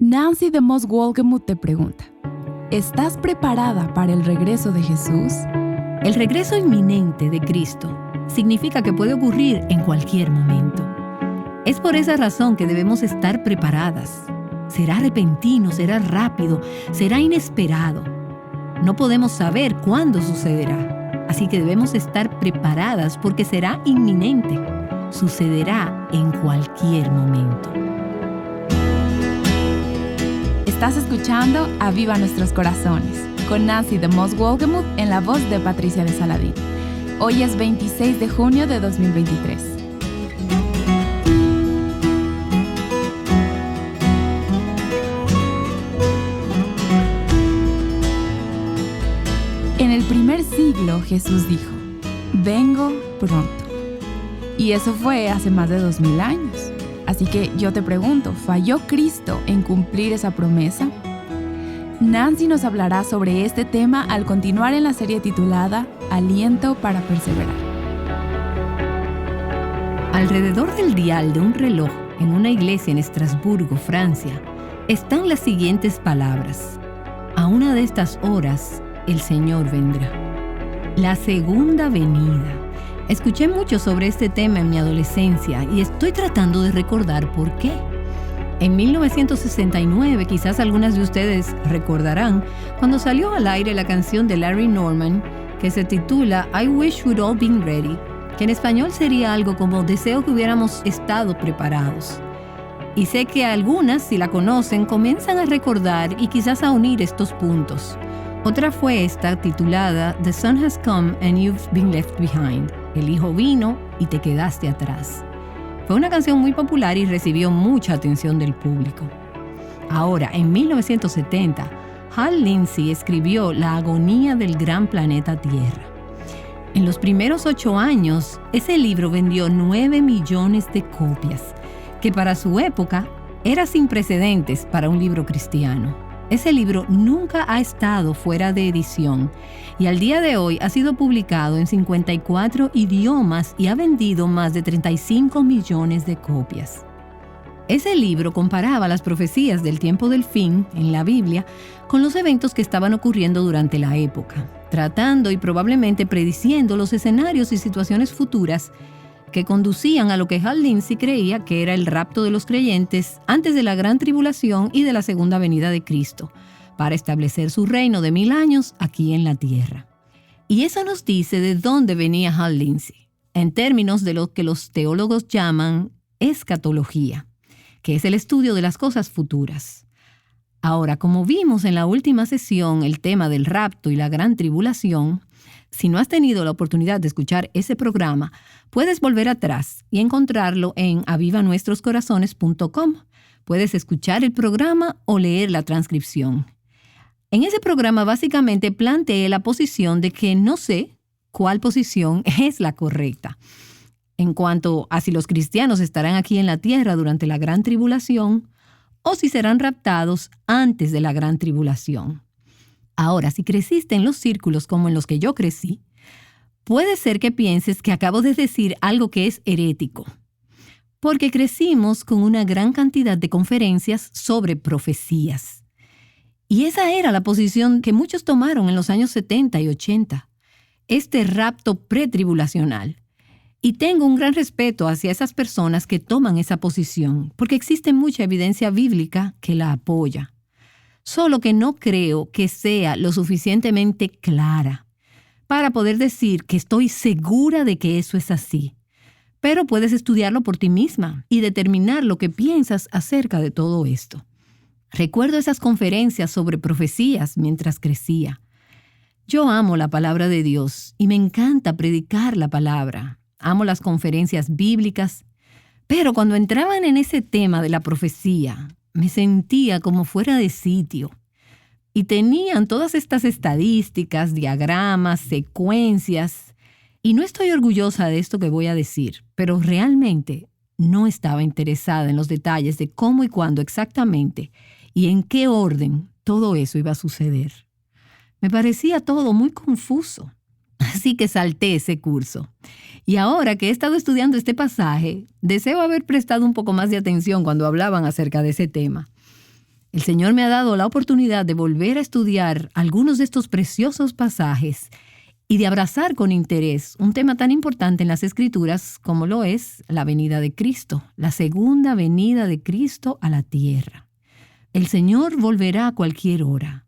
Nancy de Moss Wolgemuth te pregunta: ¿estás preparada para el regreso de Jesús? El regreso inminente de Cristo significa que puede ocurrir en cualquier momento. Es por esa razón que debemos estar preparadas. Será repentino, será rápido, será inesperado. No podemos saber cuándo sucederá, así que debemos estar preparadas porque será inminente. Sucederá en cualquier momento. Estás escuchando Aviva Nuestros Corazones con Nancy de Moss Wolgemuth en la voz de Patricia de Saladín. Hoy es 26 de junio de 2023. En el primer siglo Jesús dijo: vengo pronto. Y eso fue hace más de 2000 años. Así que yo te pregunto, ¿falló Cristo en cumplir esa promesa? Nancy nos hablará sobre este tema al continuar en la serie titulada Aliento para Perseverar. Alrededor del dial de un reloj en una iglesia en Estrasburgo, Francia, están las siguientes palabras: a una de estas horas el Señor vendrá. La segunda venida. Escuché mucho sobre este tema en mi adolescencia y estoy tratando de recordar por qué. En 1969, quizás algunas de ustedes recordarán, cuando salió al aire la canción de Larry Norman que se titula I Wish We'd All Been Ready, que en español sería algo como deseo que hubiéramos estado preparados. Y sé que algunas, si la conocen, comienzan a recordar y quizás a unir estos puntos. Otra fue esta, titulada The Son Has Come and You've Been Left Behind. El hijo vino y te quedaste atrás. Fue una canción muy popular y recibió mucha atención del público. Ahora, en 1970, Hal Lindsey escribió La agonía del gran planeta Tierra. En los primeros 8 años, ese libro vendió 9 millones de copias, que para su época era sin precedentes para un libro cristiano. Ese libro nunca ha estado fuera de edición y al día de hoy ha sido publicado en 54 idiomas y ha vendido más de 35 millones de copias. Ese libro comparaba las profecías del tiempo del fin en la Biblia con los eventos que estaban ocurriendo durante la época, tratando y probablemente prediciendo los escenarios y situaciones futuras que conducían a lo que Hal Lindsey creía que era el rapto de los creyentes antes de la gran tribulación y de la segunda venida de Cristo, para establecer su reino de 1000 años aquí en la tierra. Y eso nos dice de dónde venía Hal Lindsey, en términos de lo que los teólogos llaman escatología, que es el estudio de las cosas futuras. Ahora, como vimos en la última sesión el tema del rapto y la gran tribulación, si no has tenido la oportunidad de escuchar ese programa, puedes volver atrás y encontrarlo en avivanuestroscorazones.com. Puedes escuchar el programa o leer la transcripción. En ese programa básicamente planteé la posición de que no sé cuál posición es la correcta. En cuanto a si los cristianos estarán aquí en la tierra durante la gran tribulación o si serán raptados antes de la gran tribulación. Ahora, si creciste en los círculos como en los que yo crecí, puede ser que pienses que acabo de decir algo que es herético, porque crecimos con una gran cantidad de conferencias sobre profecías. Y esa era la posición que muchos tomaron en los años 70 y 80, este rapto pretribulacional. Y tengo un gran respeto hacia esas personas que toman esa posición, porque existe mucha evidencia bíblica que la apoya. Solo que no creo que sea lo suficientemente clara para poder decir que estoy segura de que eso es así. Pero puedes estudiarlo por ti misma y determinar lo que piensas acerca de todo esto. Recuerdo esas conferencias sobre profecías mientras crecía. Yo amo la palabra de Dios y me encanta predicar la palabra. Amo las conferencias bíblicas, pero cuando entraban en ese tema de la profecía, me sentía como fuera de sitio. Y tenían todas estas estadísticas, diagramas, secuencias. Y no estoy orgullosa de esto que voy a decir, pero realmente no estaba interesada en los detalles de cómo y cuándo exactamente y en qué orden todo eso iba a suceder. Me parecía todo muy confuso. Así que salté ese curso. Y ahora que he estado estudiando este pasaje, deseo haber prestado un poco más de atención cuando hablaban acerca de ese tema. El Señor me ha dado la oportunidad de volver a estudiar algunos de estos preciosos pasajes y de abrazar con interés un tema tan importante en las Escrituras como lo es la venida de Cristo, la segunda venida de Cristo a la tierra. El Señor volverá a cualquier hora.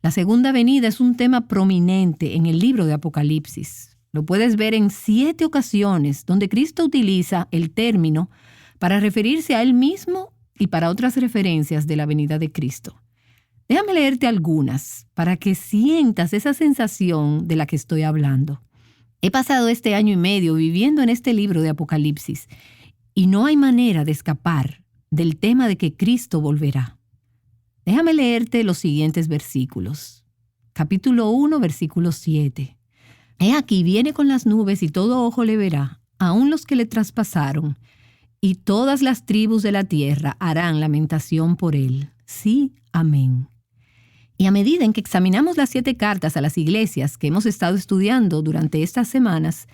La segunda venida es un tema prominente en el libro de Apocalipsis. Lo puedes ver en 7 ocasiones donde Cristo utiliza el término para referirse a Él mismo y para otras referencias de la venida de Cristo. Déjame leerte algunas para que sientas esa sensación de la que estoy hablando. He pasado este año y medio viviendo en este libro de Apocalipsis y no hay manera de escapar del tema de que Cristo volverá. Déjame leerte los siguientes versículos. Capítulo 1, versículo 7. He aquí viene con las nubes y todo ojo le verá, aun los que le traspasaron, y todas las tribus de la tierra harán lamentación por él. Sí, amén. Y a medida en que examinamos las 7 cartas a las iglesias que hemos estado estudiando durante estas semanas,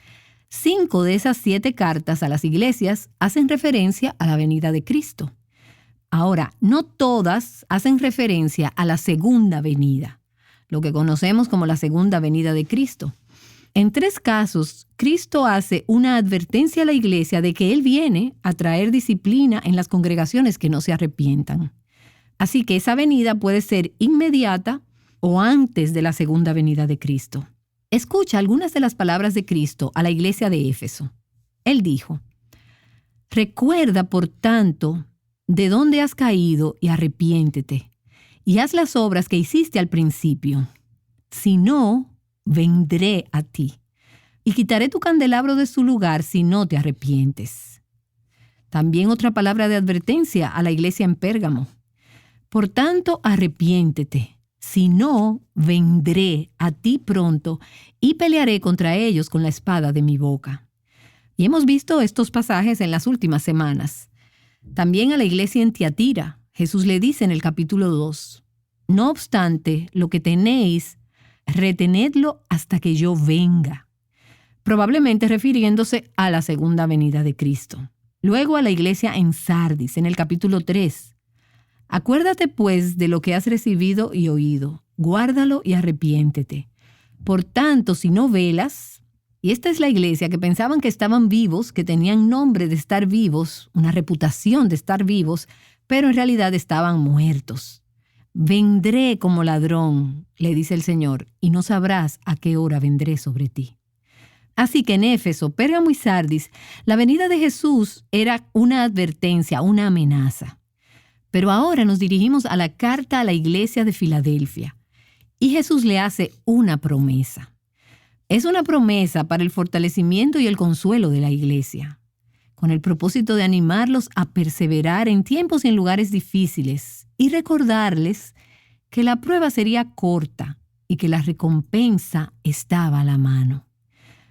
5 de esas 7 cartas a las iglesias hacen referencia a la venida de Cristo. Ahora, no todas hacen referencia a la segunda venida, lo que conocemos como la segunda venida de Cristo. En 3 casos, Cristo hace una advertencia a la iglesia de que Él viene a traer disciplina en las congregaciones que no se arrepientan. Así que esa venida puede ser inmediata o antes de la segunda venida de Cristo. Escucha algunas de las palabras de Cristo a la iglesia de Éfeso. Él dijo: recuerda, por tanto, de dónde has caído y arrepiéntete, y haz las obras que hiciste al principio. Si no, vendré a ti, y quitaré tu candelabro de su lugar si no te arrepientes. También otra palabra de advertencia a la iglesia en Pérgamo. Por tanto, arrepiéntete, si no, vendré a ti pronto y pelearé contra ellos con la espada de mi boca. Y hemos visto estos pasajes en las últimas semanas. También a la iglesia en Tiatira, Jesús le dice en el capítulo 2, no obstante, lo que tenéis, retenedlo hasta que yo venga. Probablemente refiriéndose a la segunda venida de Cristo. Luego a la iglesia en Sardis, en el capítulo 3. Acuérdate pues de lo que has recibido y oído, guárdalo y arrepiéntete. Por tanto, si no velas, y esta es la iglesia que pensaban que estaban vivos, que tenían nombre de estar vivos, una reputación de estar vivos, pero en realidad estaban muertos. Vendré como ladrón, le dice el Señor, y no sabrás a qué hora vendré sobre ti. Así que en Éfeso, Pérgamo y Sardis, la venida de Jesús era una advertencia, una amenaza. Pero ahora nos dirigimos a la carta a la iglesia de Filadelfia, y Jesús le hace una promesa. Es una promesa para el fortalecimiento y el consuelo de la iglesia, con el propósito de animarlos a perseverar en tiempos y en lugares difíciles y recordarles que la prueba sería corta y que la recompensa estaba a la mano.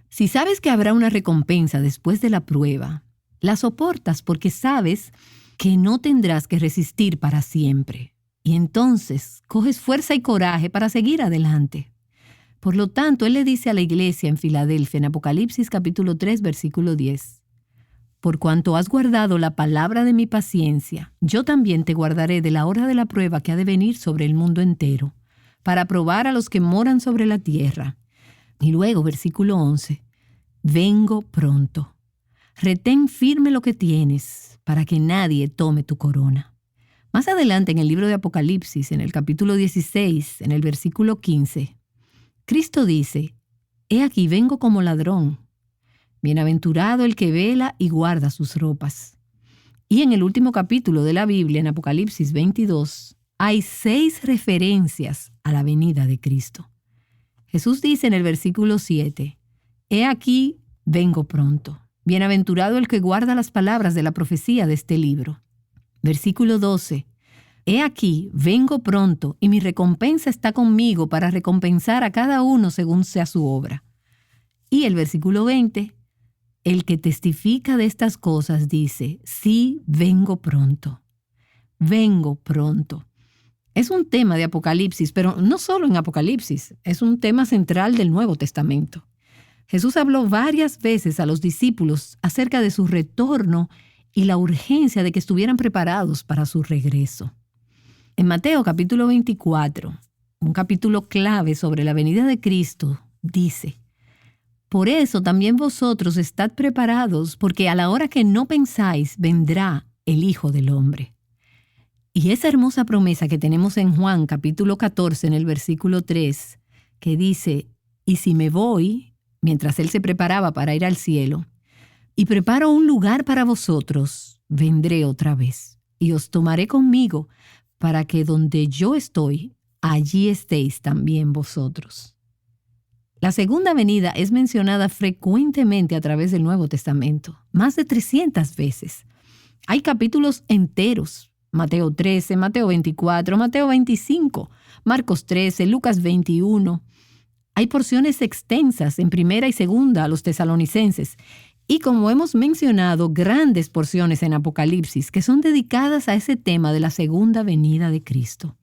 Si sabes que habrá una recompensa después de la prueba, la soportas porque sabes que no tendrás que resistir para siempre. Y entonces coges fuerza y coraje para seguir adelante. Por lo tanto, Él le dice a la iglesia en Filadelfia, en Apocalipsis capítulo 3, versículo 10, por cuanto has guardado la palabra de mi paciencia, yo también te guardaré de la hora de la prueba que ha de venir sobre el mundo entero, para probar a los que moran sobre la tierra. Y luego, versículo 11, vengo pronto. Retén firme lo que tienes, para que nadie tome tu corona. Más adelante en el libro de Apocalipsis, en el capítulo 16, en el versículo 15, Cristo dice, he aquí vengo como ladrón. Bienaventurado el que vela y guarda sus ropas. Y en el último capítulo de la Biblia, en Apocalipsis 22, hay 6 referencias a la venida de Cristo. Jesús dice en el versículo 7, he aquí vengo pronto. Bienaventurado el que guarda las palabras de la profecía de este libro. Versículo 12. He aquí, vengo pronto, y mi recompensa está conmigo para recompensar a cada uno según sea su obra. Y el versículo 20. El que testifica de estas cosas dice, sí, vengo pronto. Vengo pronto. Es un tema de Apocalipsis, pero no solo en Apocalipsis, es un tema central del Nuevo Testamento. Jesús habló varias veces a los discípulos acerca de su retorno y la urgencia de que estuvieran preparados para su regreso. En Mateo capítulo 24, un capítulo clave sobre la venida de Cristo, dice: por eso también vosotros estad preparados, porque a la hora que no pensáis vendrá el Hijo del Hombre. Y esa hermosa promesa que tenemos en Juan capítulo 14 en el versículo 3, que dice: y si me voy, mientras él se preparaba para ir al cielo, y preparo un lugar para vosotros, vendré otra vez, y os tomaré conmigo, para que donde yo estoy, allí estéis también vosotros. La segunda venida es mencionada frecuentemente a través del Nuevo Testamento, más de 300 veces. Hay capítulos enteros: Mateo 13, Mateo 24, Mateo 25, Marcos 13, Lucas 21. Hay porciones extensas en primera y segunda a los tesalonicenses, y como hemos mencionado, grandes porciones en Apocalipsis que son dedicadas a ese tema de la segunda venida de Cristo.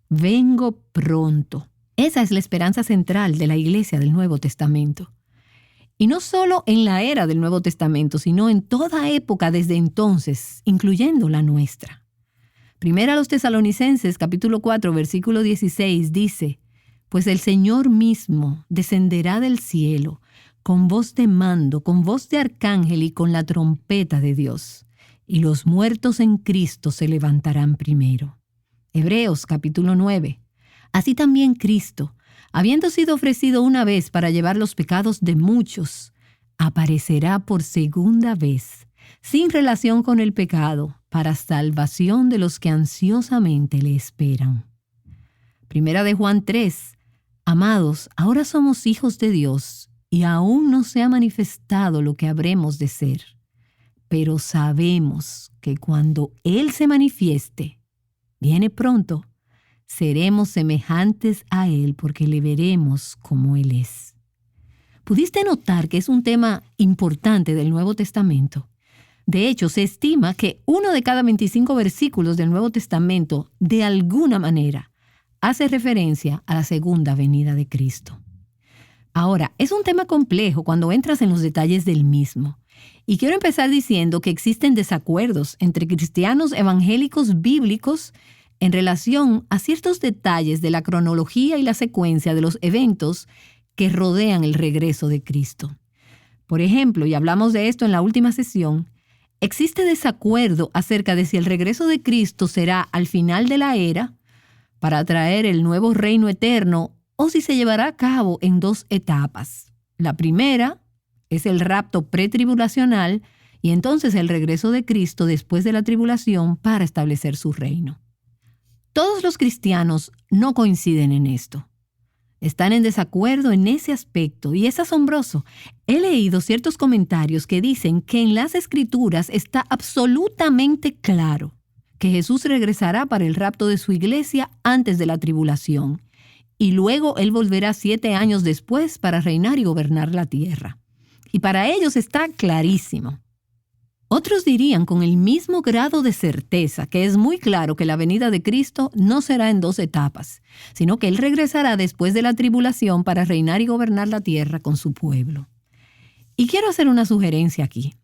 Vengo pronto. Esa es la esperanza central de la iglesia del Nuevo Testamento. Y no solo en la era del Nuevo Testamento, sino en toda época desde entonces, incluyendo la nuestra. Primera a los Tesalonicenses, capítulo 4, versículo 16, dice: pues el Señor mismo descenderá del cielo con voz de mando, con voz de arcángel y con la trompeta de Dios, y los muertos en Cristo se levantarán primero. Hebreos capítulo 9. Así también Cristo, habiendo sido ofrecido una vez para llevar los pecados de muchos, aparecerá por segunda vez, sin relación con el pecado, para salvación de los que ansiosamente le esperan. Primera de Juan 3. Amados, ahora somos hijos de Dios, y aún no se ha manifestado lo que habremos de ser. Pero sabemos que cuando Él se manifieste, viene pronto, seremos semejantes a Él porque le veremos como Él es. ¿Pudiste notar que es un tema importante del Nuevo Testamento? De hecho, se estima que 1 de cada 25 versículos del Nuevo Testamento, de alguna manera, hace referencia a la segunda venida de Cristo. Ahora, es un tema complejo cuando entras en los detalles del mismo. Y quiero empezar diciendo que existen desacuerdos entre cristianos evangélicos bíblicos en relación a ciertos detalles de la cronología y la secuencia de los eventos que rodean el regreso de Cristo. Por ejemplo, y hablamos de esto en la última sesión, existe desacuerdo acerca de si el regreso de Cristo será al final de la era, para traer el nuevo reino eterno, o si se llevará a cabo en dos etapas. La primera es el rapto pretribulacional y entonces el regreso de Cristo después de la tribulación para establecer su reino. Todos los cristianos no coinciden en esto. Están en desacuerdo en ese aspecto y es asombroso. He leído ciertos comentarios que dicen que en las Escrituras está absolutamente claro que Jesús regresará para el rapto de su iglesia antes de la tribulación, y luego Él volverá 7 años después para reinar y gobernar la tierra. Y para ellos está clarísimo. Otros dirían con el mismo grado de certeza que es muy claro que la venida de Cristo no será en 2 etapas, sino que Él regresará después de la tribulación para reinar y gobernar la tierra con su pueblo. Y quiero hacer una sugerencia aquí.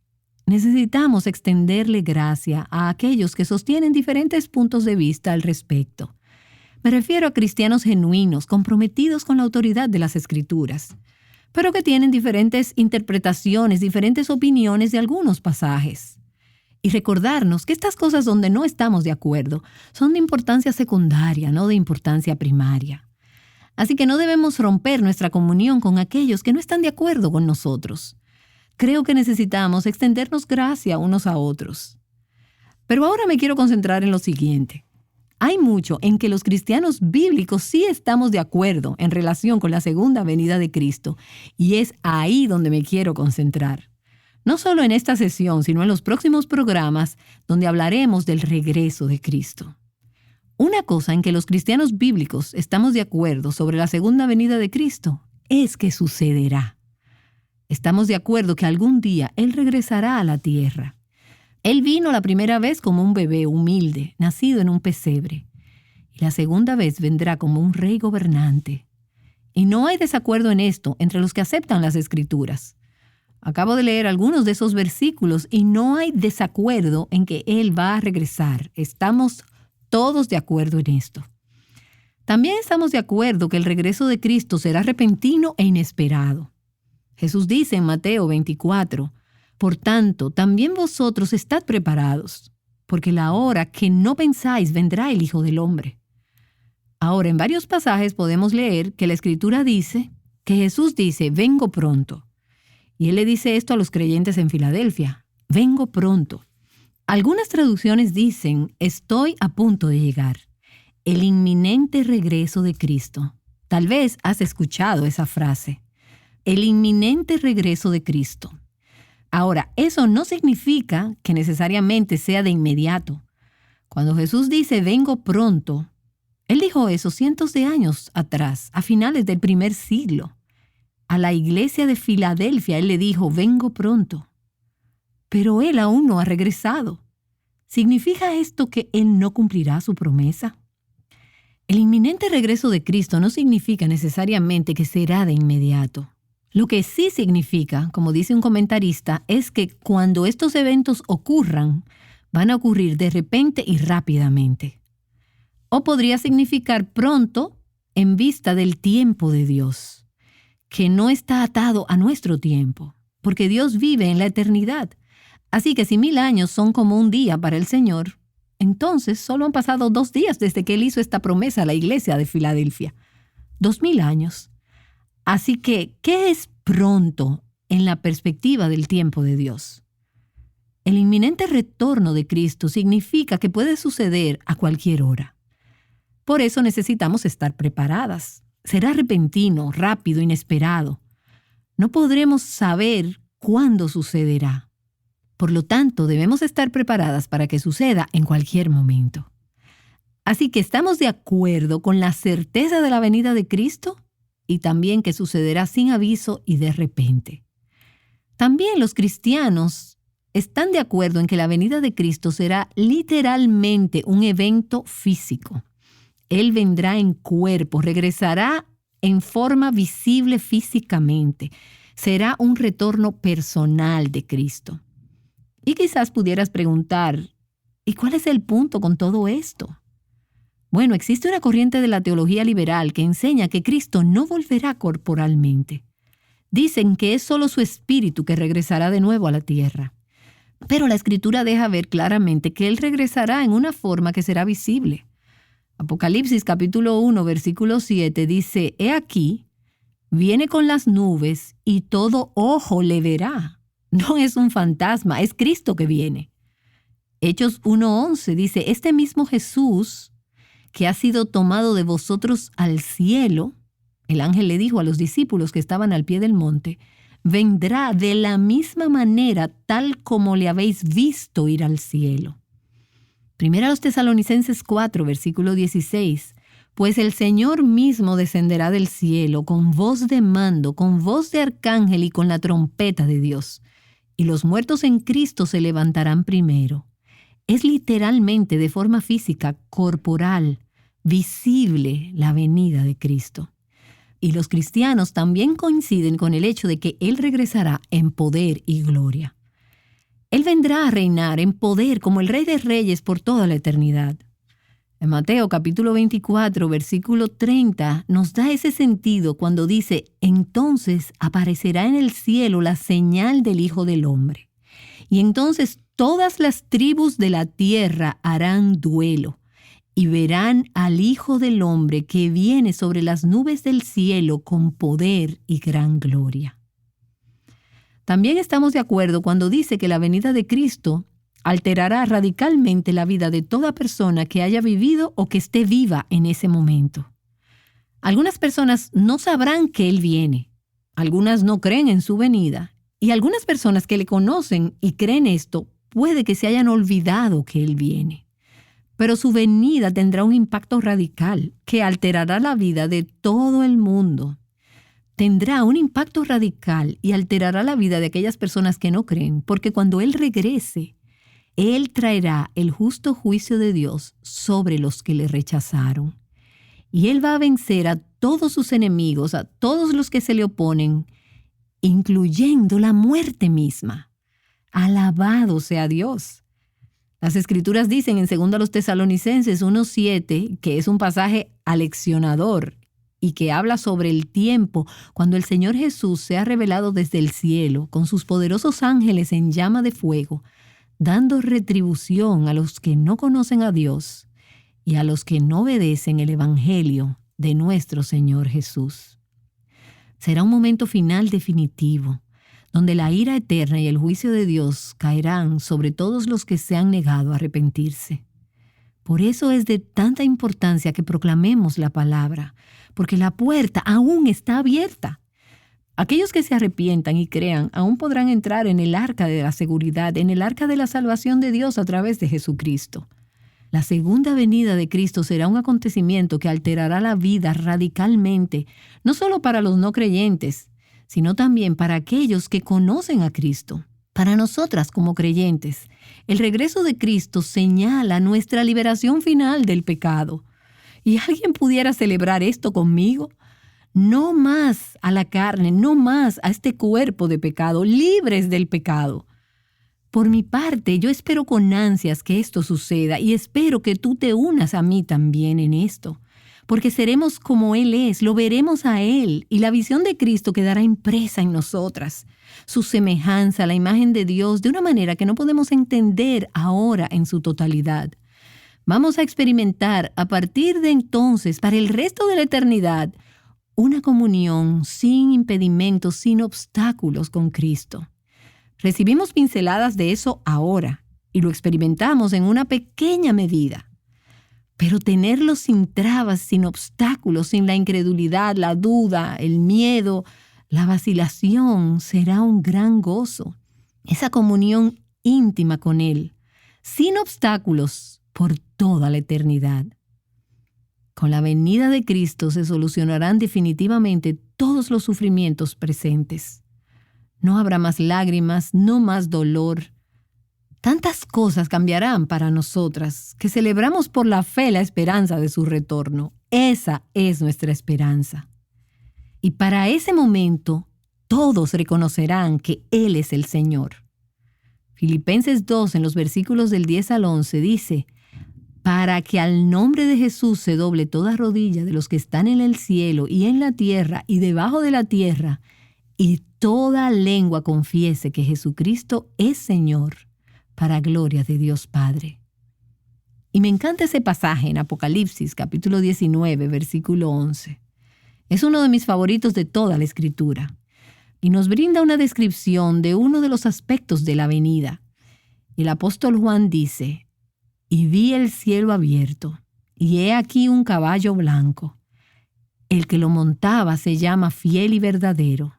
Necesitamos extenderle gracia a aquellos que sostienen diferentes puntos de vista al respecto. Me refiero a cristianos genuinos, comprometidos con la autoridad de las Escrituras, pero que tienen diferentes interpretaciones, diferentes opiniones de algunos pasajes. Y recordarnos que estas cosas donde no estamos de acuerdo son de importancia secundaria, no de importancia primaria. Así que no debemos romper nuestra comunión con aquellos que no están de acuerdo con nosotros. Creo que necesitamos extendernos gracia unos a otros. Pero ahora me quiero concentrar en lo siguiente. Hay mucho en que los cristianos bíblicos sí estamos de acuerdo en relación con la segunda venida de Cristo, y es ahí donde me quiero concentrar. No solo en esta sesión, sino en los próximos programas donde hablaremos del regreso de Cristo. Una cosa en que los cristianos bíblicos estamos de acuerdo sobre la segunda venida de Cristo es que sucederá. Estamos de acuerdo que algún día Él regresará a la tierra. Él vino la primera vez como un bebé humilde, nacido en un pesebre. Y la segunda vez vendrá como un rey gobernante. Y no hay desacuerdo en esto entre los que aceptan las Escrituras. Acabo de leer algunos de esos versículos y no hay desacuerdo en que Él va a regresar. Estamos todos de acuerdo en esto. También estamos de acuerdo que el regreso de Cristo será repentino e inesperado. Jesús dice en Mateo 24, por tanto, también vosotros estad preparados, porque la hora que no pensáis vendrá el Hijo del Hombre. Ahora, en varios pasajes podemos leer que la Escritura dice que Jesús dice, vengo pronto. Y Él le dice esto a los creyentes en Filadelfia, vengo pronto. Algunas traducciones dicen, estoy a punto de llegar. El inminente regreso de Cristo. Tal vez has escuchado esa frase. El inminente regreso de Cristo. Ahora, eso no significa que necesariamente sea de inmediato. Cuando Jesús dice, vengo pronto, Él dijo eso cientos de años atrás, a finales del primer siglo. A la iglesia de Filadelfia Él le dijo, vengo pronto. Pero Él aún no ha regresado. ¿Significa esto que Él no cumplirá su promesa? El inminente regreso de Cristo no significa necesariamente que será de inmediato. Lo que sí significa, como dice un comentarista, es que cuando estos eventos ocurran, van a ocurrir de repente y rápidamente. O podría significar pronto en vista del tiempo de Dios, que no está atado a nuestro tiempo, porque Dios vive en la eternidad. Así que si 1000 años son como un día para el Señor, entonces solo han pasado 2 días desde que Él hizo esta promesa a la iglesia de Filadelfia. 2000 años. Así que, ¿qué es pronto en la perspectiva del tiempo de Dios? El inminente retorno de Cristo significa que puede suceder a cualquier hora. Por eso necesitamos estar preparadas. Será repentino, rápido, inesperado. No podremos saber cuándo sucederá. Por lo tanto, debemos estar preparadas para que suceda en cualquier momento. Así que estamos de acuerdo con la certeza de la venida de Cristo y también que sucederá sin aviso y de repente. También los cristianos están de acuerdo en que la venida de Cristo será literalmente un evento físico. Él vendrá en cuerpo, regresará en forma visible físicamente. Será un retorno personal de Cristo. Y quizás pudieras preguntar, ¿y cuál es el punto con todo esto? Bueno, existe una corriente de la teología liberal que enseña que Cristo no volverá corporalmente. Dicen que es solo su espíritu que regresará de nuevo a la tierra. Pero la Escritura deja ver claramente que Él regresará en una forma que será visible. Apocalipsis capítulo 1, versículo 7 dice, «He aquí, viene con las nubes y todo ojo le verá». No es un fantasma, es Cristo que viene. Hechos 1:11 dice, «Este mismo Jesús, que ha sido tomado de vosotros al cielo», el ángel le dijo a los discípulos que estaban al pie del monte, «vendrá de la misma manera tal como le habéis visto ir al cielo». Primera a los Tesalonicenses 4, versículo 16, «Pues el Señor mismo descenderá del cielo con voz de mando, con voz de arcángel y con la trompeta de Dios. Y los muertos en Cristo se levantarán primero». Es literalmente de forma física, corporal, visible la venida de Cristo. Y los cristianos también coinciden con el hecho de que Él regresará en poder y gloria. Él vendrá a reinar en poder como el Rey de Reyes por toda la eternidad. En Mateo capítulo 24, versículo 30, nos da ese sentido cuando dice, «Entonces aparecerá en el cielo la señal del Hijo del Hombre. Y entonces todas las tribus de la tierra harán duelo y verán al Hijo del Hombre que viene sobre las nubes del cielo con poder y gran gloria». También estamos de acuerdo cuando dice que la venida de Cristo alterará radicalmente la vida de toda persona que haya vivido o que esté viva en ese momento. Algunas personas no sabrán que Él viene, algunas no creen en su venida, y algunas personas que le conocen y creen esto puede que se hayan olvidado que Él viene. Pero su venida tendrá un impacto radical que alterará la vida de todo el mundo. Tendrá un impacto radical y alterará la vida de aquellas personas que no creen, porque cuando Él regrese, Él traerá el justo juicio de Dios sobre los que le rechazaron. Y Él va a vencer a todos sus enemigos, a todos los que se le oponen, incluyendo la muerte misma. Alabado sea Dios. Las Escrituras dicen en 2 Tesalonicenses 1:7 que es un pasaje aleccionador y que habla sobre el tiempo cuando el Señor Jesús se ha revelado desde el cielo con sus poderosos ángeles en llama de fuego, dando retribución a los que no conocen a Dios y a los que no obedecen el Evangelio de nuestro Señor Jesús. Será un momento final definitivo, donde la ira eterna y el juicio de Dios caerán sobre todos los que se han negado a arrepentirse. Por eso es de tanta importancia que proclamemos la palabra, porque la puerta aún está abierta. Aquellos que se arrepientan y crean aún podrán entrar en el arca de la seguridad, en el arca de la salvación de Dios a través de Jesucristo. La segunda venida de Cristo será un acontecimiento que alterará la vida radicalmente, no solo para los no creyentes, sino también para aquellos que conocen a Cristo. Para nosotras como creyentes, el regreso de Cristo señala nuestra liberación final del pecado. ¿Y alguien pudiera celebrar esto conmigo? No más a la carne, no más a este cuerpo de pecado, libres del pecado. Por mi parte, yo espero con ansias que esto suceda y espero que tú te unas a mí también en esto. Porque seremos como Él es, lo veremos a Él y la visión de Cristo quedará impresa en nosotras. Su semejanza a la imagen de Dios de una manera que no podemos entender ahora en su totalidad. Vamos a experimentar a partir de entonces, para el resto de la eternidad, una comunión sin impedimentos, sin obstáculos con Cristo. Recibimos pinceladas de eso ahora y lo experimentamos en una pequeña medida. Pero tenerlo sin trabas, sin obstáculos, sin la incredulidad, la duda, el miedo, la vacilación, será un gran gozo. Esa comunión íntima con Él, sin obstáculos, por toda la eternidad. Con la venida de Cristo se solucionarán definitivamente todos los sufrimientos presentes. No habrá más lágrimas, no más dolor. Tantas cosas cambiarán para nosotras que celebramos por la fe la esperanza de su retorno. Esa es nuestra esperanza. Y para ese momento, todos reconocerán que Él es el Señor. Filipenses 2, en los versículos del 10 al 11, dice: para que al nombre de Jesús se doble toda rodilla de los que están en el cielo y en la tierra y debajo de la tierra, y toda lengua confiese que Jesucristo es Señor, para gloria de Dios Padre. Y me encanta ese pasaje en Apocalipsis, capítulo 19, versículo 11. Es uno de mis favoritos de toda la Escritura, y nos brinda una descripción de uno de los aspectos de la venida. El apóstol Juan dice: y vi el cielo abierto, y he aquí un caballo blanco. El que lo montaba se llama Fiel y Verdadero.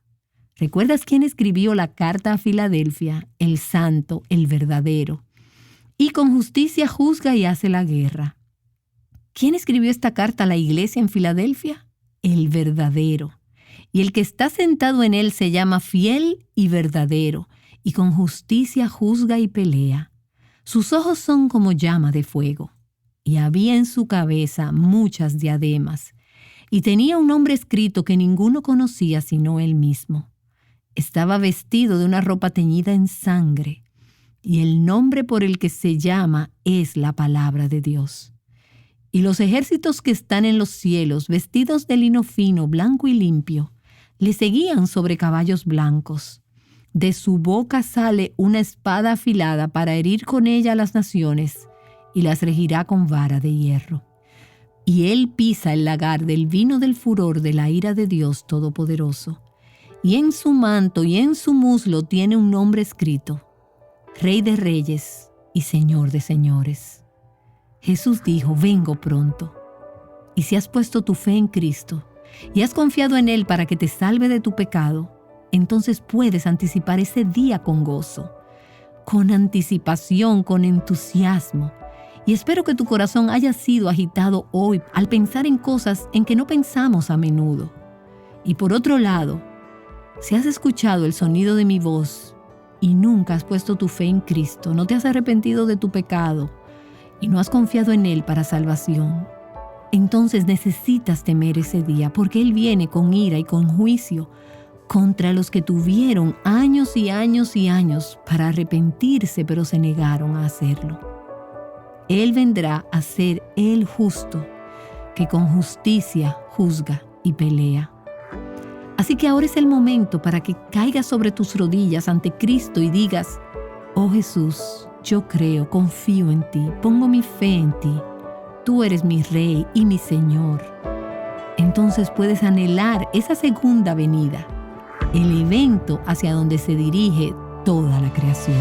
¿Recuerdas quién escribió la carta a Filadelfia? El Santo, el Verdadero. Y con justicia juzga y hace la guerra. ¿Quién escribió esta carta a la iglesia en Filadelfia? El Verdadero. Y el que está sentado en él se llama Fiel y Verdadero, y con justicia juzga y pelea. Sus ojos son como llama de fuego, y había en su cabeza muchas diademas, y tenía un nombre escrito que ninguno conocía sino él mismo. Estaba vestido de una ropa teñida en sangre, y el nombre por el que se llama es la palabra de Dios. Y los ejércitos que están en los cielos, vestidos de lino fino, blanco y limpio, le seguían sobre caballos blancos. De su boca sale una espada afilada para herir con ella a las naciones, y las regirá con vara de hierro. Y él pisa el lagar del vino del furor de la ira de Dios Todopoderoso. Y en su manto y en su muslo tiene un nombre escrito: Rey de Reyes y Señor de Señores. Jesús dijo: vengo pronto. Y si has puesto tu fe en Cristo y has confiado en Él para que te salve de tu pecado, entonces puedes anticipar ese día con gozo, con anticipación, con entusiasmo. Y espero que tu corazón haya sido agitado hoy al pensar en cosas en que no pensamos a menudo. Y por otro lado, si has escuchado el sonido de mi voz y nunca has puesto tu fe en Cristo, no te has arrepentido de tu pecado y no has confiado en Él para salvación, entonces necesitas temer ese día, porque Él viene con ira y con juicio contra los que tuvieron años y años y años para arrepentirse, pero se negaron a hacerlo. Él vendrá a ser el justo, que con justicia juzga y pelea. Así que ahora es el momento para que caigas sobre tus rodillas ante Cristo y digas: oh Jesús, yo creo, confío en ti, pongo mi fe en ti. Tú eres mi Rey y mi Señor. Entonces puedes anhelar esa segunda venida, el evento hacia donde se dirige toda la creación.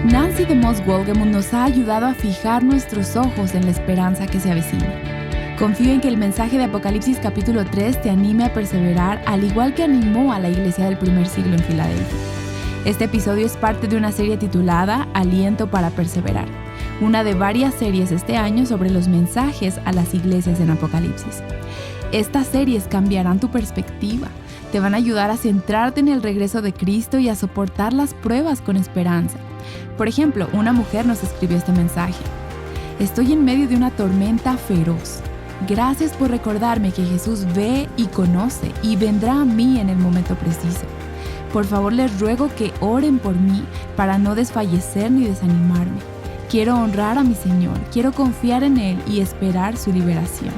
Nancy DeMoss Wolgemuth nos ha ayudado a fijar nuestros ojos en la esperanza que se avecina. Confío en que el mensaje de Apocalipsis capítulo 3 te anime a perseverar, al igual que animó a la iglesia del primer siglo en Filadelfia. Este episodio es parte de una serie titulada Aliento para Perseverar, una de varias series este año sobre los mensajes a las iglesias en Apocalipsis. Estas series cambiarán tu perspectiva, te van a ayudar a centrarte en el regreso de Cristo y a soportar las pruebas con esperanza. Por ejemplo, una mujer nos escribió este mensaje: estoy en medio de una tormenta feroz. Gracias por recordarme que Jesús ve y conoce y vendrá a mí en el momento preciso. Por favor, les ruego que oren por mí para no desfallecer ni desanimarme. Quiero honrar a mi Señor, quiero confiar en Él y esperar su liberación.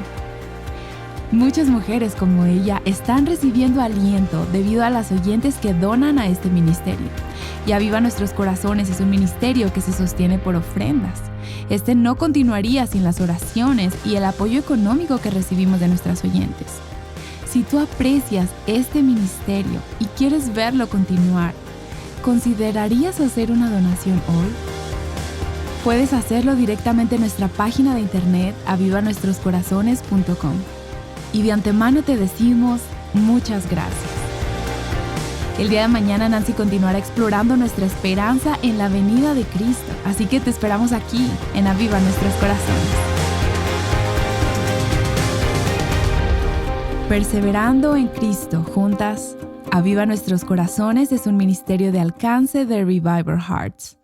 Muchas mujeres como ella están recibiendo aliento debido a las oyentes que donan a este ministerio. Y Aviva Nuestros Corazones es un ministerio que se sostiene por ofrendas. Este no continuaría sin las oraciones y el apoyo económico que recibimos de nuestras oyentes. Si tú aprecias este ministerio y quieres verlo continuar, ¿considerarías hacer una donación hoy? Puedes hacerlo directamente en nuestra página de internet avivanuestroscorazones.com. Y de antemano te decimos muchas gracias. El día de mañana Nancy continuará explorando nuestra esperanza en la venida de Cristo, así que te esperamos aquí en Aviva Nuestros Corazones. Perseverando en Cristo juntas, Aviva Nuestros Corazones es un ministerio de alcance de Revival Hearts.